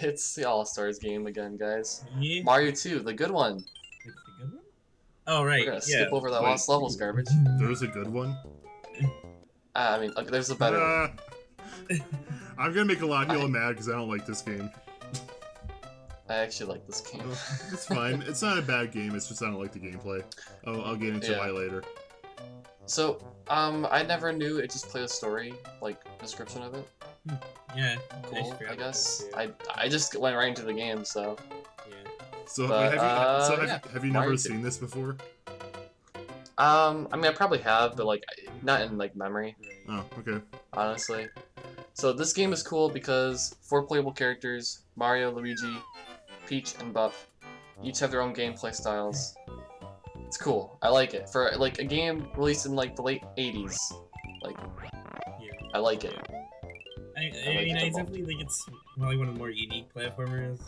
It's the All-Stars game again, guys. Yeah. Mario 2, the good one. It's the good one? Oh, right. We're gonna Yeah. skip over that Wait. lost levels garbage. There's a good one. I mean, okay, there's a better one. I'm gonna make a lot of people mad because I don't like this game. I actually like this game. It's fine. It's not a bad game. It's just I don't like the gameplay. I'll get into why later. So, I never knew it just played a story, like, description of it. Yeah. Cool, I guess. I just went right into the game, so. Yeah. So, But, have you never Mario seen this before? I mean, I probably have, but, like, not in, like, memory, Oh, okay. honestly. So, this game is cool because 4 playable characters, Mario, Luigi, Peach, and Bup, each have their own gameplay styles. It's cool. I like it. For, like, a game released in, like, the late 80s. Like, Yeah. I like it. I like mean, the I double. definitely think it's probably one of the more unique platformers,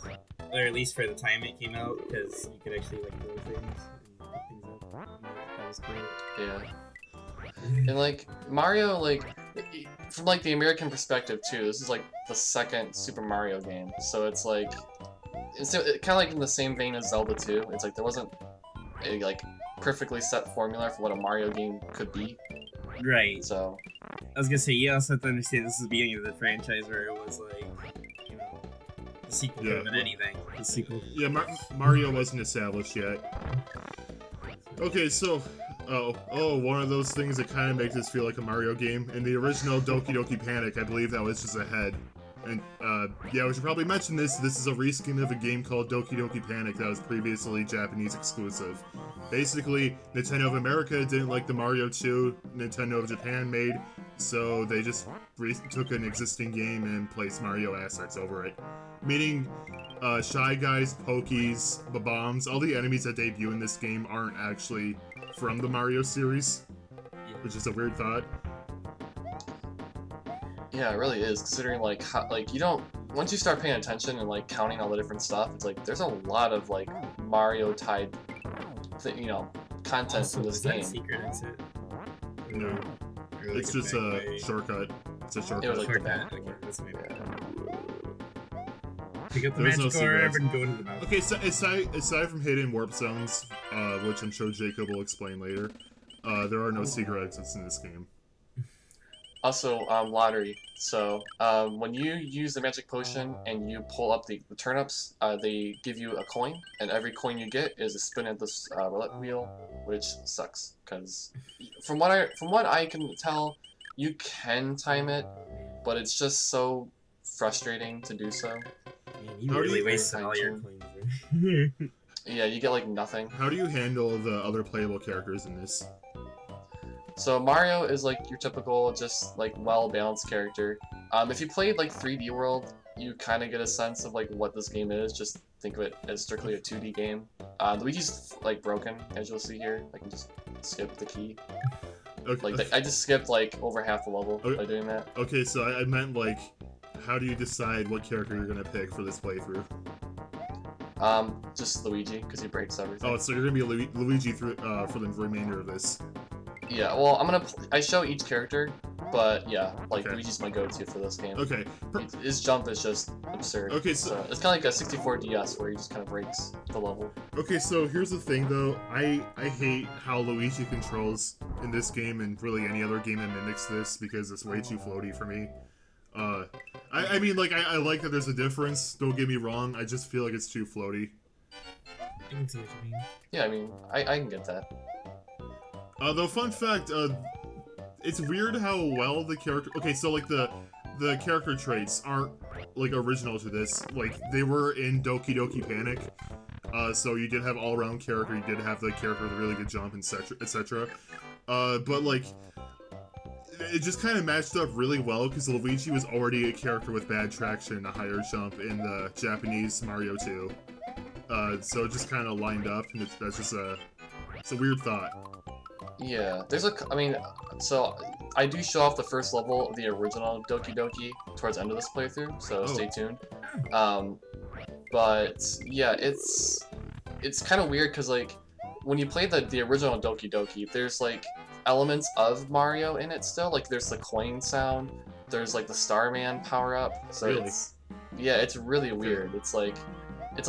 or at least for the time it came out, because you could actually like throw things and pick things up. That was cool. Yeah. And, like, Mario, like, from, like, the American perspective, too, this is, like, the second Super Mario game. So it's, like, it's kind of, like, in the same vein as Zelda 2. It's, like, there wasn't a, like, perfectly set formula for what a Mario game could be. Right. So, I was gonna say, you also have to understand this is the beginning of the franchise where it was like, you know, the sequel could have been anything. The sequel. Yeah, Mario wasn't established yet. Okay, so, one of those things that kind of makes this feel like a Mario game. In the original Doki Doki Panic, I believe that was just a head. And, yeah, we should probably mention this. This is a reskin of a game called Doki Doki Panic that was previously Japanese exclusive. Basically, Nintendo of America didn't like the Mario 2 Nintendo of Japan made, so they just took an existing game and placed Mario assets over it. Meaning, Shy Guys, Pokies, Bob-ombs, all the enemies that debut in this game aren't actually from the Mario series, which is a weird thought. yeah, it really is, considering, like, how, like, you don't, once you start paying attention and, like, counting all the different stuff, it's like, there's a lot of, like, Mario-type, you know, content Also, in this is that game. secret exit? No. Really It's good just back a way. shortcut. It's a It shortcut. was like the Shortcut. back. Okay, that's maybe. Yeah. Pick up the There's no magic orb secrets. and go into the mountain. Okay, so aside from hidden warp zones, which I'm sure Jacob will explain later, there are no secret exits in this game. Also, lottery. So, when you use the magic potion and you pull up the turnips, they give you a coin, and every coin you get is a spin at this roulette wheel, which sucks. Because from what I can tell, you can time it, but it's just so frustrating to do so. Man, you How do really you- wasted all your coins there. Yeah, you get like nothing. How do you handle the other playable characters in this? So Mario is like your typical, just like well-balanced character. If you played like 3D World, you kind of get a sense of like what this game is. Just think of it as strictly a 2D game. Luigi's like broken, as you'll see here. I can just skip the key. Okay, Like I just skipped like over half the level by doing that. okay, so I meant like, how do you decide what character you're gonna pick for this playthrough? Just Luigi, because he breaks everything. Oh, so you're gonna be Luigi for the remainder of this. Yeah, well, I show each character, but yeah, like Okay. Luigi's my go-to for this game. Okay. His jump is just absurd. Okay, So so it's kind of like a 64 DS where he just kind of breaks the level. okay, so here's the thing though. I hate how Luigi controls in this game and really any other game that mimics this because it's way too floaty for me. I mean, like, I like that there's a difference, don't get me wrong, I just feel like it's too floaty. I can see what you mean. Yeah, I mean, I can get that. Though, fun fact, it's weird how well the character... Okay, so, like, the character traits aren't, like, original to this. Like, they were in Doki Doki Panic, so you did have all-around character, you did have the character with a really good jump, etc. But, like... It just kind of matched up really well because Luigi was already a character with bad traction and a higher jump in the Japanese Mario 2. So it just kind of lined up, and that's just it's a weird thought. Yeah, I mean, so I do show off the first level of the original Doki Doki towards the end of this playthrough, so stay tuned. But yeah, it's kind of weird because like when you play the original Doki Doki, there's like elements of Mario in it still. Like there's the coin sound, there's like the Starman power up. So Really? Yeah, it's really weird. It's like it's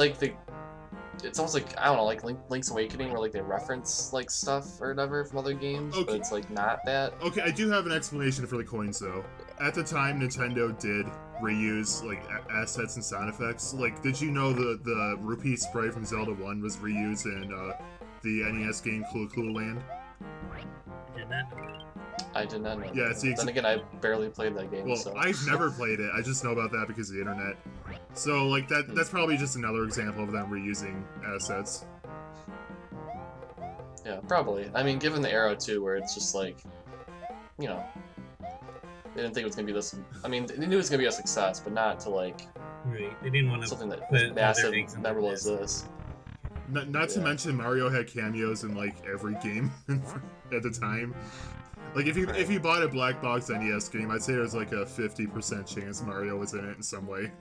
almost like I don't know, like Link's Awakening, where like they reference like stuff or whatever from other games, but Okay. it's like not that. Okay, I do have an explanation for the coins though. At the time, Nintendo did reuse like assets and sound effects. Like, did you know the rupee spray from Zelda 1 was reused in the NES game Clue Land? Did that? I did not know. Yeah, that. it's the Then again, I barely played that game. Well, so. I've never played it. I just know about that because of the internet. So, like, that's probably just another example of them reusing assets. Yeah, probably. I mean, given the era too, where it's just like, you know, they didn't think it was gonna be this. I mean, they knew it was gonna be a success, but not to like Right. They didn't want to something that put was all their massive, eggs in one memorable as basket. this. Not to Yeah. mention Mario had cameos in like every game at the time. Like if you bought a black box NES game, I'd say there's like a 50% chance Mario was in it in some way.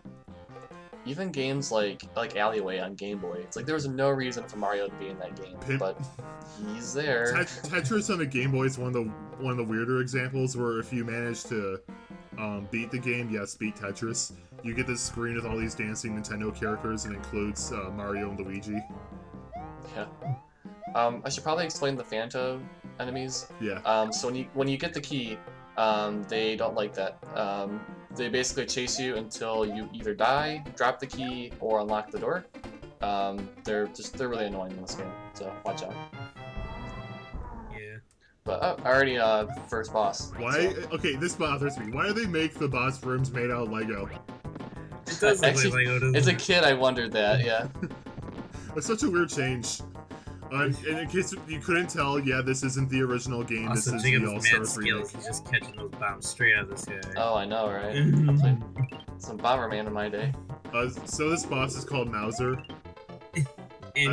Even games like Alleyway on Game Boy, it's like there was no reason for Mario to be in that game, but he's there. Tetris on the Game Boy is one of the weirder examples where if you manage to beat the game, yes, beat Tetris, you get this screen with all these dancing Nintendo characters and includes Mario and Luigi. Yeah. I should probably explain the Phantom enemies. Yeah. So when you get the key, they don't like that. They basically chase you until you either die, drop the key, or unlock the door. They're really annoying in this game, so watch out. Yeah. But already first boss. Why? So. Okay, this bothers me. Why do they make the boss rooms made out of Lego? It does look Actually, like Lego, doesn't as a it? kid, I wondered that. Yeah. That's such a weird change. And in case you couldn't tell, yeah, this isn't the original game. Also, this is Jacob's the All-Star mad 3. skills. He's just catching those bombs straight out of the sky. Oh, I know, right? I played some Bomberman in my day. So this boss is called Mauser. And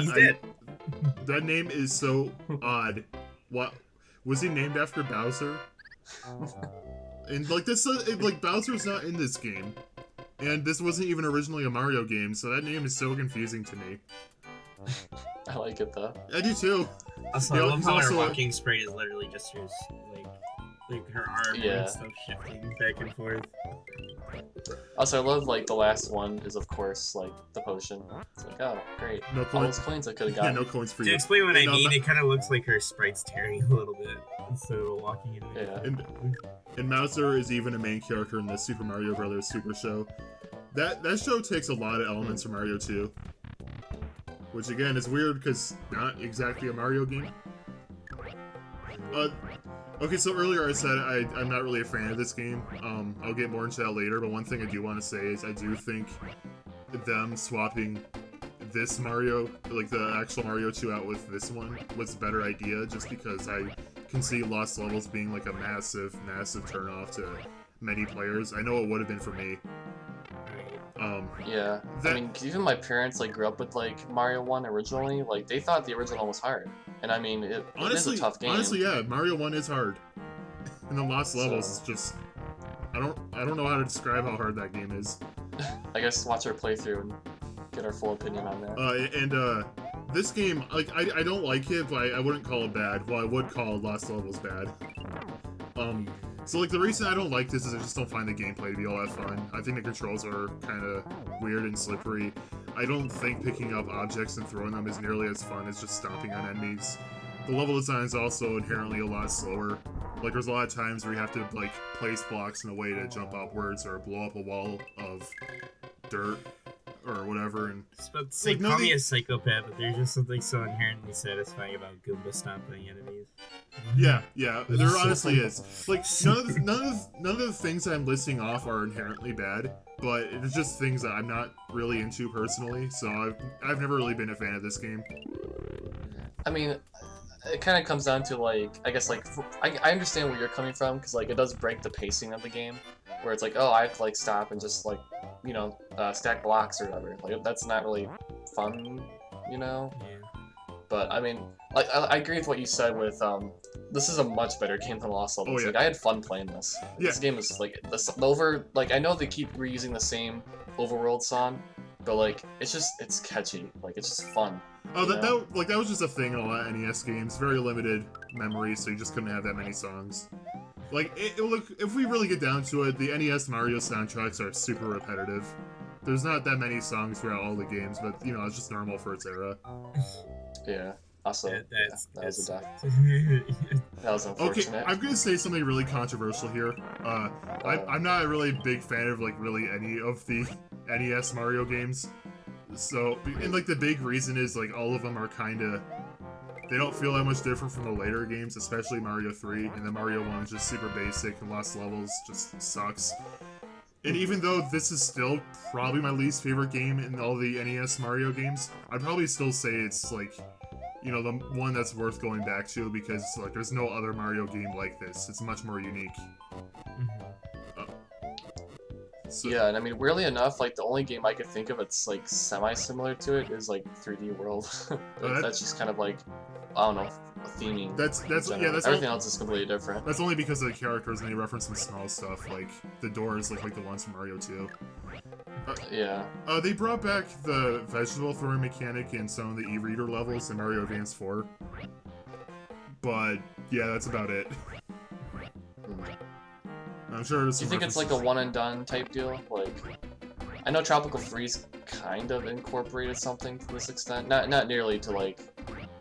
he's I- dead. That name is so odd. What was he named after Bowser? And like this, like Bowser's not in this game, and this wasn't even originally a Mario game, so that name is so confusing to me. I like it though. I do too. Also, Yeah, I love he's how her also- walking sprite is literally just her, like her arm Yeah. and stuff shifting back and forth. Also, I love like the last one is of course like the potion. It's like, oh great, No all coins. those coins I could have Yeah, gotten. no coins for To you. explain what I And, mean, it kind of looks like her sprite's tearing a little bit instead of walking into it. Yeah. And Mauser is even a main character in the Super Mario Brothers Super Show. That show takes a lot of elements from Mario 2. Which again is weird because not exactly a Mario game. Okay, so earlier I said I'm not really a fan of this game. I'll get more into that later, but one thing I do want to say is I do think them swapping this Mario, like the actual Mario 2 out with this one, was a better idea just because I can see Lost Levels being like a massive, massive turnoff to many players. I know it would have been for me. Yeah, I mean, 'cause even my parents like grew up with like Mario 1 originally. Like they thought the original was hard, and I mean, it Honestly, is a tough game. honestly, yeah, Mario 1 is hard. And the Lost Levels So- is just I don't know how to describe how hard that game is. I guess watch our playthrough and get our full opinion on that. This game, like I don't like it, but I wouldn't call it bad. Well, I would call Lost Levels bad. So like the reason I don't like this is I just don't find the gameplay to be all that fun. I think the controls are kind of weird and slippery. I don't think picking up objects and throwing them is nearly as fun as just stomping on enemies. The level design is also inherently a lot slower. Like there's a lot of times where you have to like place blocks in a way to jump upwards or blow up a wall of dirt or whatever. And But say, Like, none call of me the- a psychopath, but there's just something so inherently satisfying about Goomba stomping enemies. yeah, there honestly is. Like none of the things that I'm listing off are inherently bad, but it's just things that I'm not really into personally. So I've never really been a fan of this game. I mean, it kind of comes down to like, I guess like, I understand where you're coming from because like it does break the pacing of the game, where it's like, oh, I have to like stop and just like, you know, stack blocks or whatever. Like that's not really fun, you know. Yeah. But I mean, like I agree with what you said with this is a much better game than Lost Levels. Oh, yeah. Like I had fun playing this. Yeah. This game is like like I know they keep reusing the same overworld song, but like it's catchy. Like it's just fun. Oh, Yeah. that was just a thing in a lot of NES games. Very limited memory, so you just couldn't have that many songs. Like, look, if we really get down to it, the NES Mario soundtracks are super repetitive. there's not that many songs throughout all the games, but you know, it's just normal for its era. Yeah. Also, That was a death. death. That was Okay, unfortunate. I'm gonna say something really controversial here. I'm not a really big fan of like really any of the NES Mario games. So, and like the big reason is like all of them are kind of, they don't feel that much different from the later games, especially Mario 3, and the Mario 1 is just super basic and lost levels just sucks. And even though this is still probably my least favorite game in all the NES Mario games, I'd probably still say it's like, you know, the one that's worth going back to because like there's no other Mario game like this. It's much more unique. So, Yeah, and I mean, weirdly enough, like the only game I could think of that's like semi-similar to it is like 3D World. That's just kind of like, I don't know, theming. That's everything else is completely different. That's only because of the characters and they reference some small stuff like the doors, like the ones from Mario 2. Yeah. They brought back the vegetable throwing mechanic in some of the e-reader levels in Mario Advance 4. But yeah, that's about it. I'm sure there's Do you some think it's like a one and done type deal? Like, I know Tropical Freeze kind of incorporated something to this extent, not nearly to like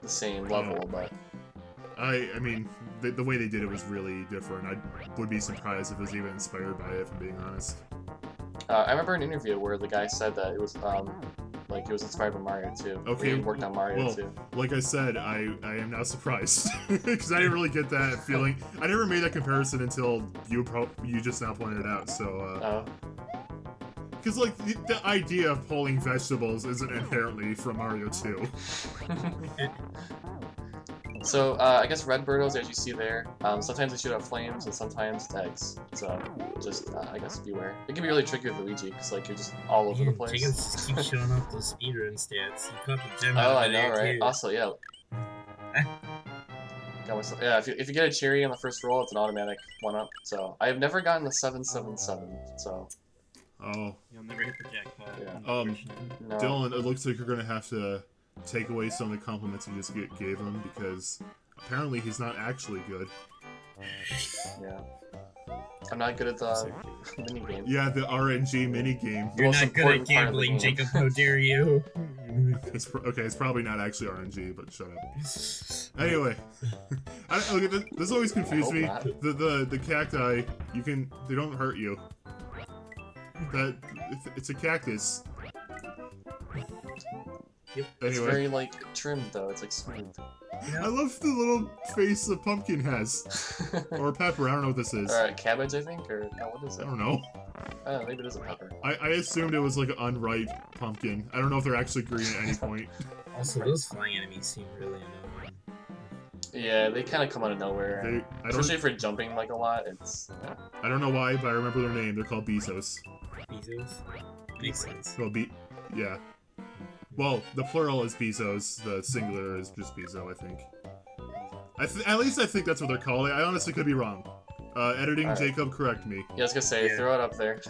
the same level, but I mean, the way they did it was really different. I would be surprised if it was even inspired by it, if I'm being honest. I remember an interview where the guy said that it was like it was inspired by Mario 2. Okay, He worked on Mario 2. Like I said, I am not surprised because I didn't really get that feeling. I never made that comparison until you just now pointed it out. So, because like the idea of pulling vegetables isn't inherently from Mario 2. So, I guess red Birdos, as you see there, sometimes they shoot out flames and sometimes it's eggs. So, just, I guess, beware. It can be really tricky with Luigi, because, like, you're just all over the place. Jacob just keeps showing up those speedrun stats. You caught the gem Oh, out I of know, there, right? too. Also, yeah. Got myself, yeah, if you get a cherry on the first roll, it's an automatic 1-up. So, I have never gotten the 777, so... Oh. You'll never hit the jackpot. Yeah. No. Dylan, it looks like you're gonna have to take away some of the compliments you just gave him because apparently he's not actually good. Yeah. I'm not good at the minigame. Yeah, the RNG minigame. You're Most not good at important part of the gambling, game. Jacob. How dare you? Okay, it's probably not actually RNG, but shut up. Anyway, this always confused me. I hope The cacti, they don't hurt you. It's a cactus. Yep. It's Anyway, very, like, trimmed, though. It's, like, smooth. I love the little face a pumpkin has. Or pepper, I don't know what this is. Alright, cabbage, I think? Or, no, what is I it? don't know. Maybe it is a pepper. I assumed it was like an unripe pumpkin. I don't know if they're actually green at any point. Also, those flying enemies seem really annoying. Yeah, they kind of come out of nowhere. Especially don't for jumping, like, a lot. It's... Yeah. I don't know why, but I remember their name. They're called Bezos. Bezos? Makes sense. Well, yeah. Well, the plural is Bezos. The singular is just Bezo, I think. At least I think that's what they're called. I honestly could be wrong. Editing Alright. Jacob, correct me. Yeah, I was gonna say, Yeah. throw it up there.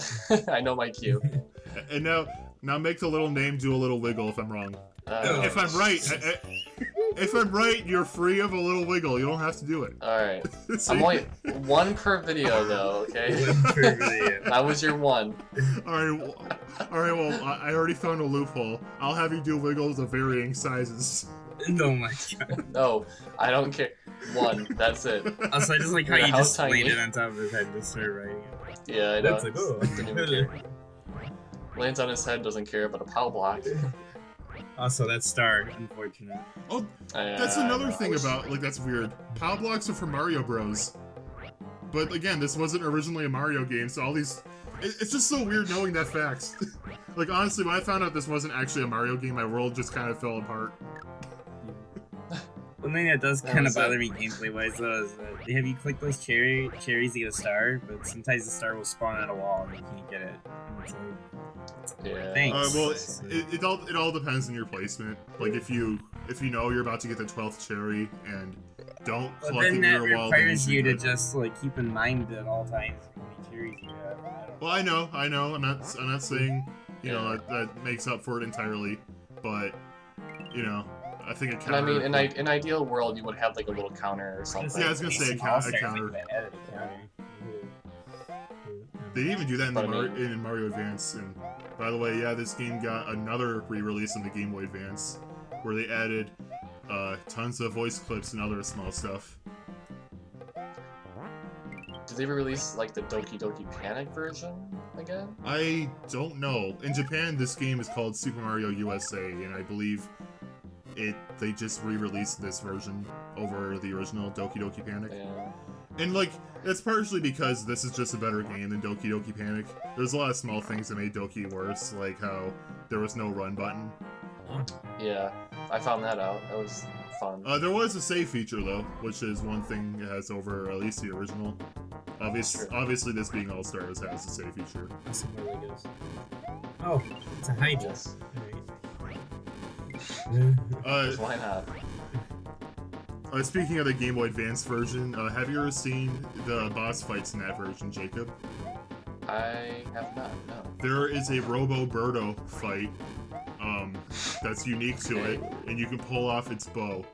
I know my cue. And now make the little name do a little wiggle if I'm wrong. If I'm right, if I'm right, you're free of a little wiggle. You don't have to do it. Alright. See? I'm only one per video, though, okay? That was your one. Alright, well, I already found a loophole. I'll have you do wiggles of varying sizes. Oh my god. No, I don't care. One, that's it. Also, I just like how Yeah, you how just tiny. laid it on top of his head and just started writing it. Yeah, I know. That's like, oh. Didn't even care. Lands on his head, doesn't care about a POW block. Also, that star, unfortunate. Oh, that's another thing about, like, that's weird. POW blocks are for Mario Bros. But again, this wasn't originally a Mario game, so all these... It's just so weird knowing that fact. Like, honestly, when I found out this wasn't actually a Mario game, my world just kind of fell apart. One thing that does That kind of was it. bother me gameplay-wise, though, is that they have you click those cherries to get a star, but sometimes the star will spawn on a wall and you can't get it. And it's like, Yeah. Thanks. Well, it all depends on your placement. Like, if you know you're about to get the 12th cherry and don't but collect then it that near a wall, then requires you to should. just like keep in mind at all times how many cherries you have. Well, I know. I'm not saying that makes up for it entirely, but I think it And I mean, in ideal world, you would have like a little counter or something. Yeah, I was gonna say a counter. They didn't even do that in But I the mean- in Mario Advance, and By the way, yeah, this game got another re-release on the Game Boy Advance, where they added tons of voice clips and other small stuff. Did they release like the Doki Doki Panic version again? I don't know. In Japan, this game is called Super Mario USA, and I believe they just re-released this version over the original Doki Doki Panic. Yeah. And like, it's partially because this is just a better game than Doki Doki Panic. There's a lot of small things that made Doki worse, like how there was no run button. Yeah, I found that out. That was fun. There was a save feature though, which is one thing it has over at least the original. Obviously, this being All Stars has a save feature. That's some more Legos. Oh, it's a Hydra. Yes. Alright. Why not? Speaking of the Game Boy Advance version, have you ever seen the boss fights in that version, Jacob? I have not, no. There is a Robo Birdo fight that's unique to it, and you can pull off its bow.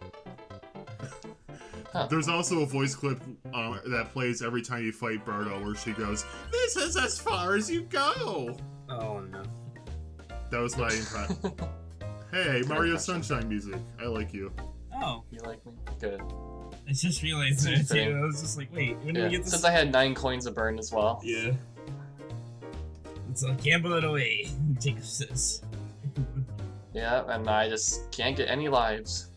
Huh. There's also a voice clip that plays every time you fight Birdo, where she goes, "This is as far as you go." Oh no. That was my impression. Hey, Mario Sunshine music. I like you. Oh, You like me? Good. I just realized that Seems too. fitting. I was just like, wait, when do Yeah. we get this? Since I had 9 coins to burn as well. Yeah. It's like gamble it away, Jacob says. Yeah, and I just can't get any lives.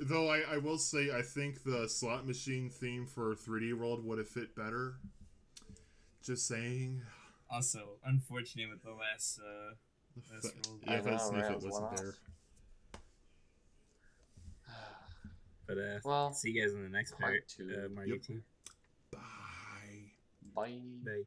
Though I will say, I think the slot machine theme for 3D World would have fit better. Just saying. Also, unfortunate with the last roll. Yeah, I know, if right, it it was wasn't one there. But Well, see you guys in the next part. part 2. Mario Yep. 2. Bye. Bye. Bye.